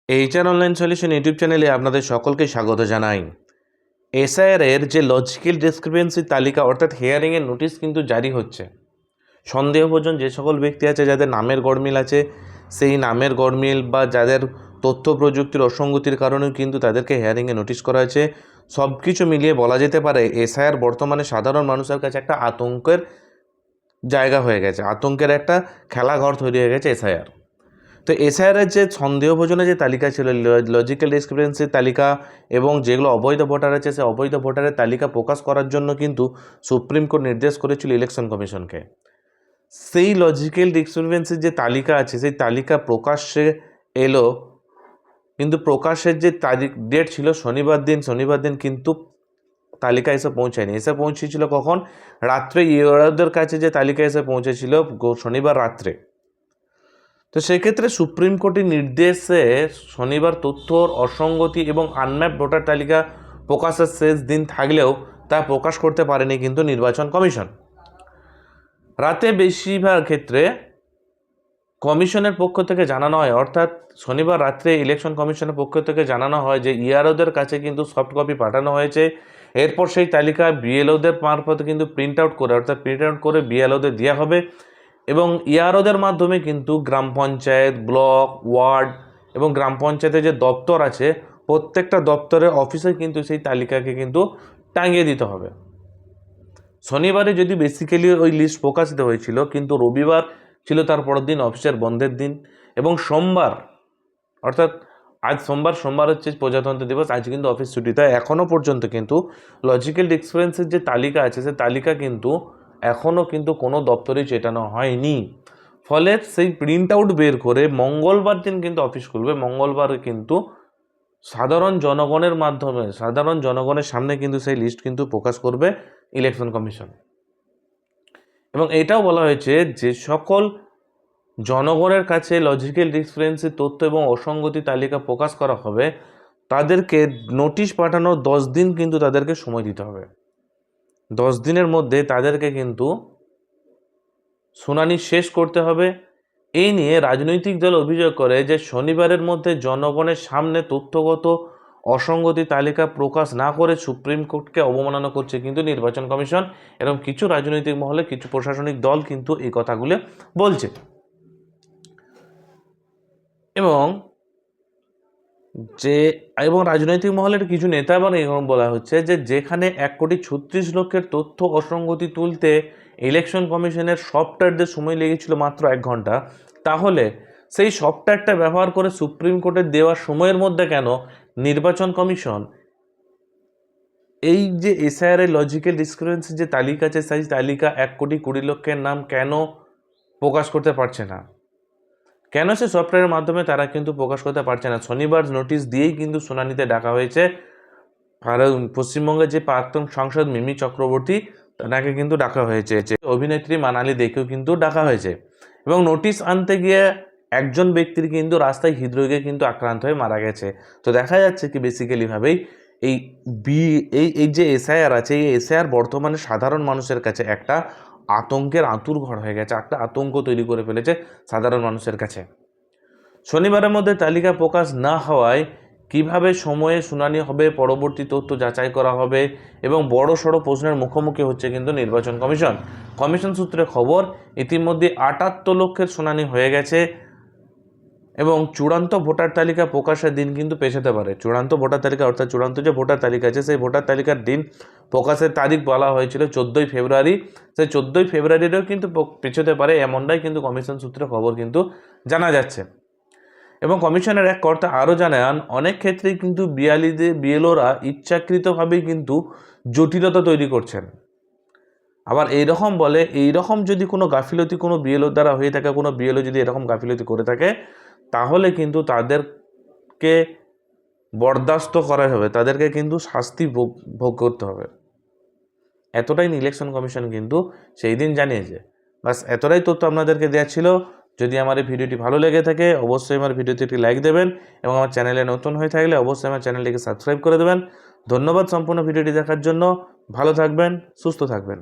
HR online solution YouTube চ্যানেলে আপনাদের সকলকে স্বাগত জানাই। এসআইআর এর যে লজিক্যাল ডিসক্রিপেন্সি তালিকা অর্থাৎ হিয়ারিংয়ের নোটিশ কিন্তু জারি হচ্ছে। সন্দেহভাজন যে সকল ব্যক্তি আছে যাদের নামের গড়মিল আছে, সেই নামের গড়মিল বা যাদের তথ্য প্রযুক্তির অসঙ্গতির কারণেও কিন্তু তাদেরকে হিয়ারিংয়ে নোটিশ করা হয়েছে। সব কিছু মিলিয়ে বলা যেতে পারে এসআইআর বর্তমানে সাধারণ মানুষের কাছে একটা আতঙ্কের জায়গা হয়ে গেছে, আতঙ্কের একটা খেলাঘর তৈরি হয়ে গেছে এসআইআর। তো এসআইআরের যে সন্দেহভাজনের যে তালিকা ছিল, লজিক্যাল ডিসক্রিপেন্সির তালিকা এবং যেগুলো অবৈধ ভোটার আছে, সেই অবৈধ ভোটারের তালিকা প্রকাশ করার জন্য কিন্তু সুপ্রিম কোর্ট নির্দেশ করেছিল ইলেকশন কমিশনকে। সেই লজিক্যাল ডিসক্রিপেন্সির যে তালিকা আছে সেই তালিকা প্রকাশ্যে এলো, কিন্তু প্রকাশের যে তারিখ ডেট ছিল শনিবার দিন কিন্তু তালিকা এসে পৌঁছায়নি। এসে পৌঁছেছিল কখন? রাত্রে ইউআরওদের কাছে যে তালিকা এসে পৌঁছেছিল শনিবার রাত্রে। তো সেক্ষেত্রে সুপ্রিম কোর্টের নির্দেশে শনিবার তথ্যর অসঙ্গতি এবং আনম্যাপ ভোটার তালিকা প্রকাশের শেষ দিন থাকলেও তা প্রকাশ করতে পারেনি কিন্তু নির্বাচন কমিশন। রাতে বেশিরভাগ ক্ষেত্রে কমিশনের পক্ষ থেকে জানানো হয়, অর্থাৎ শনিবার রাত্রে ইলেকশন কমিশনের পক্ষ থেকে জানানো হয় যে ইআরওদের কাছে কিন্তু সফট কপি পাঠানো হয়েছে। এরপর সেই তালিকা বিএলওদের মারফত কিন্তু প্রিন্ট আউট করে বিএলওদের দেওয়া হবে এবং ইআরওদের মাধ্যমে কিন্তু গ্রাম পঞ্চায়েত, ব্লক, ওয়ার্ড এবং গ্রাম পঞ্চায়েতের যে দপ্তর আছে প্রত্যেকটা দপ্তরের অফিসে কিন্তু সেই তালিকাকে কিন্তু টাঙিয়ে দিতে হবে। শনিবারে যদি বেসিক্যালি ওই লিস্ট প্রকাশিত হয়েছিল, কিন্তু রবিবার ছিল তার পরের দিন অফিসের বন্ধের দিন এবং সোমবার, অর্থাৎ আজ সোমবার হচ্ছে প্রজাতন্ত্র দিবস, আজ কিন্তু অফিস ছুটি। তাই এখনও পর্যন্ত কিন্তু লজিক্যাল ডিসক্রিপেন্সির যে তালিকা আছে সে তালিকা কিন্তু এখনও কিন্তু কোনো দপ্তরেই চেটানো হয়নি। ফলে সেই প্রিন্ট আউট বের করে মঙ্গলবার দিন কিন্তু অফিস খুলবে। মঙ্গলবার কিন্তু সাধারণ জনগণের সামনে কিন্তু সেই লিস্ট কিন্তু প্রকাশ করবে ইলেকশন কমিশন। এবং এটাও বলা হয়েছে যে সকল জনগণের কাছে লজিক্যাল ডিসক্রিপেন্সি তথ্য এবং অসঙ্গতি তালিকা প্রকাশ করা হবে তাদেরকে নোটিশ পাঠানোর 10 দিন কিন্তু তাদেরকে সময় দিতে হবে। 10 দিনের মধ্যে তাদেরকে কিন্তু শুনানি শেষ করতে হবে। এই নিয়ে রাজনৈতিক দল অভিযোগ করে যে শনিবারের মধ্যে জনগণের সামনে তথ্যগত অসঙ্গতি তালিকা প্রকাশ না করে সুপ্রিম কোর্টকে অবমাননা করছে কিন্তু নির্বাচন কমিশন। এরকম কিছু রাজনৈতিক মহলে কিছু প্রশাসনিক দল কিন্তু এই কথাগুলো বলছে। এবং রাজনৈতিক মহলের কিছু নেতা এবং এরকম বলা হচ্ছে যে যেখানে 1,36,00,000 তথ্য অসঙ্গতি তুলতে ইলেকশন কমিশনের সফটওয়্যারদের সময় লেগেছিল মাত্র 1 ঘন্টা, তাহলে সেই সফটওয়্যারটা ব্যবহার করে সুপ্রিম কোর্টের দেওয়া সময়ের মধ্যে কেন নির্বাচন কমিশন এই যে এসআইআর এর লজিক্যাল ডিসক্রিপেন্সি যে তালিকা আছে সেই তালিকা 1,20,00,000 নাম কেন প্রকাশ করতে পারছে না? কেন সে সফটওয়্যারের মাধ্যমে তারা কিন্তু প্রকাশ করতে পারছে না? শনিবার নোটিশ দিয়েই কিন্তু শুনানিতে ডাকা হয়েছে। আর পশ্চিমবঙ্গের যে প্রাক্তন সাংসদ মিমি চক্রবর্তী, তাকে কিন্তু ডাকা হয়েছে। অভিনেত্রী মানালি দেকেও কিন্তু ডাকা হয়েছে এবং নোটিশ আনতে গিয়ে একজন ব্যক্তির কিন্তু রাস্তায় হৃদরোগে কিন্তু আক্রান্ত হয়ে মারা গেছে। তো দেখা যাচ্ছে কি বেসিক্যালিভাবেই এই যে এসআইআর আছে, এই এসআইআর বর্তমানে সাধারণ মানুষের কাছে একটা আতঙ্কের আঁতুড়ঘর হয়ে গেছে, একটা আতঙ্ক তৈরি করে ফেলেছে সাধারণ মানুষের কাছে। শনিবারের মধ্যে তালিকা প্রকাশ না হওয়ায় কিভাবে সময়ে শুনানি হবে, পরবর্তী তথ্য যাচাই করা হবে এবং বড় সড়ো প্রশ্নের মুখোমুখি হচ্ছে কিন্তু নির্বাচন কমিশন সূত্রে খবর ইতিমধ্যে 78 লক্ষের শুনানি হয়ে গেছে এবং চূড়ান্ত ভোটার তালিকা প্রকাশের দিন কিন্তু পেছাতে পারে। চূড়ান্ত ভোটার তালিকা অর্থাৎ চূড়ান্ত যে ভোটার তালিকা আছে সেই ভোটার তালিকার দিন প্রকাশের তারিখ বলা হয়েছিল 14ই ফেব্রুয়ারি। সেই 14ই ফেব্রুয়ারিরও কিন্তু পেছাতে পারে, এমনটাই কিন্তু কমিশন সূত্রে খবর কিন্তু জানা যাচ্ছে। এবং কমিশনের এক কর্তা আরও জানান অনেক ক্ষেত্রেই কিন্তু বিএলওরা ইচ্ছাকৃতভাবেই কিন্তু জটিলতা তৈরি করছেন। আবার এইরকম যদি কোনো গাফিলতি কোনো বিএলওর দ্বারা হয়ে থাকে, কোনো বিএলও যদি এরকম গাফিলতি করে থাকে, তাহলে কিন্তু তাদেরকে বরদাস্ত করা হবে, তাদেরকে কিন্তু শাস্তি ভোগ করতে হবে। এতটাই ইলেকশন কমিশন কিন্তু সেই দিন জানিয়েছে। বাস এতটাই তথ্য আপনাদেরকে দেওয়া ছিল। যদি আমার এই ভিডিওটি ভালো লেগে থাকে অবশ্যই আমার ভিডিওতে একটি লাইক দেবেন এবং আমার চ্যানেলে নতুন হয়ে থাকলে অবশ্যই আমার চ্যানেলটিকে সাবস্ক্রাইব করে দেবেন। ধন্যবাদ সম্পূর্ণ ভিডিওটি দেখার জন্য। ভালো থাকবেন, সুস্থ থাকবেন।